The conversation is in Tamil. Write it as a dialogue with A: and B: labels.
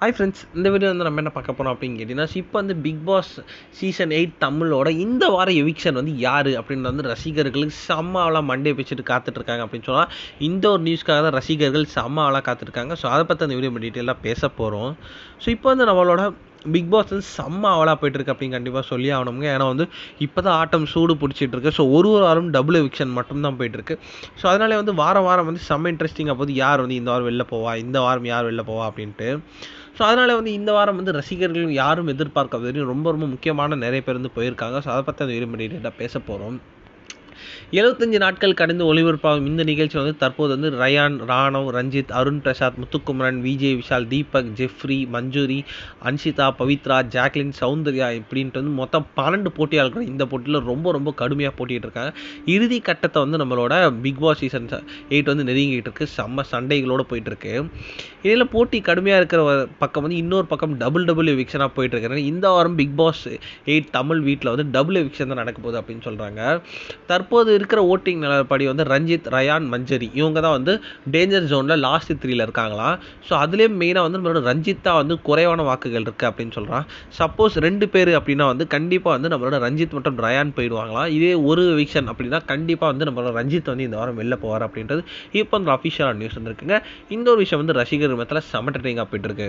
A: ஹாய் ஃப்ரெண்ட்ஸ், இந்த வீடியோ வந்து நம்ம என்ன பார்க்க போகிறோம் அப்படின்னு கேட்டிங்கன்னா, இப்போ வந்து பிக் பாஸ் சீசன் 8 தமிழோட இந்த வார எவிக்ஷன் வந்து யார் அப்படின்னு வந்து ரசிகர்களுக்கு செம்ம ஆளாக மண்டே வச்சுட்டு காத்துட்ருக்காங்க அப்படின்னு சொன்னால், இந்த ஒரு நியூஸ்க்காக தான் ரசிகர்கள் செம்ம ஆளாக காத்துட்ருக்காங்க. ஸோ அதை பற்றி அந்த வீடியோ டீட்டெயிலாக பேச போகிறோம். ஸோ இப்போ வந்து நம்மளோட பிக் பாஸ் வந்து செம்ம அவலாக போயிட்டுருக்கு அப்படின்னு கண்டிப்பாக சொல்லி ஆகணுங்க. ஏன்னா வந்து இப்போ தான் ஆட்டம் சூடு பிடிச்சிட்டு இருக்கு. ஸோ ஒரு வாரம் டபுள் எவிக்ஷன் மட்டும்தான் போயிட்டுருக்கு. ஸோ அதனாலே வந்து வாரம் வந்து செம்ம இன்ட்ரெஸ்டிங்காக போகுது. யார் வந்து இந்த வாரம் வெளில போவா, இந்த வாரம் யார் வெளில போவா அப்படின்ட்டு. ஸோ அதனால் வந்து இந்த வாரம் வந்து ரசிகர்கள் யாரும் எதிர்பார்க்காத வரையும் ரொம்ப முக்கியமான நிறைய பேர் வந்து போயிருக்காங்க. ஸோ அதை பற்றி அந்த வீடியோ பேச போகிறோம். 75 நாட்கள் கடந்து ஒளிபரப்பாகும் இந்த நிகழ்ச்சி வந்து தற்போது வந்து ரயான், ராணவ், ரஞ்சித், அருண் பிரசாத், முத்துக்குமரன், விஜய் விஷால், தீபக், ஜெஃப்ரி, மஞ்சுரி, அன்ஷிதா, பவித்ரா, ஜாக்லின், சௌந்தர்யா இப்படின்ட்டு வந்து மொத்தம் 12 போட்டியாளர்கள் இந்த போட்டியில் ரொம்ப கடுமையாக போட்டிட்டு இருக்காங்க. இறுதி கட்டத்தை வந்து நம்மளோட பிக் பாஸ் சீசன் 8 வந்து நெருங்கிட்டு இருக்கு. செம்ம சண்டைகளோடு போயிட்டு இருக்கு. இதில் போட்டி கடுமையாக இருக்கிற பக்கம் வந்து இன்னொரு பக்கம் டபுள் எவிக்ஷனாக போயிட்டு இருக்கிறது. இந்த வாரம் பிக் பாஸ் 8 தமிழ் வீட்டில் வந்து டபுள் எவிக்ஷன் தான் நடக்க போகுது அப்படின்னு சொல்கிறாங்க. தற்போது இருக்கிற ஓட்டிங் நிலப்படி வந்து ரஞ்சித், ரயான், மஞ்சரி இவங்க தான் வந்து டேஞ்சர் ஜோனில் லாஸ்ட் 3ல இருக்காங்களாம். ஸோ அதுலேயே மெயினாக வந்து நம்மளோட ரஞ்சித் தான் வந்து குறைவான வாக்குகள் இருக்குது அப்படின்னு சொல்கிறான். சப்போஸ் 2 பேர் அப்படின்னா வந்து கண்டிப்பாக வந்து நம்மளோட ரஞ்சித் மற்றும் ரயான் போயிடுவாங்களாம். இதே ஒரு எவிக்ஷன் அப்படின்னா கண்டிப்பாக வந்து நம்மளோட ரஞ்சித் வந்து இந்த வாரம் வெளில போவார் அப்படின்றது இப்போ அந்த அஃபிஷியலான நியூஸ் வந்துருக்குங்க. இந்த ஒரு விஷயம் வந்து ரசிகர் மத்தியில் செம ட்ரெண்டிங்காக போயிட்டு இருக்கு.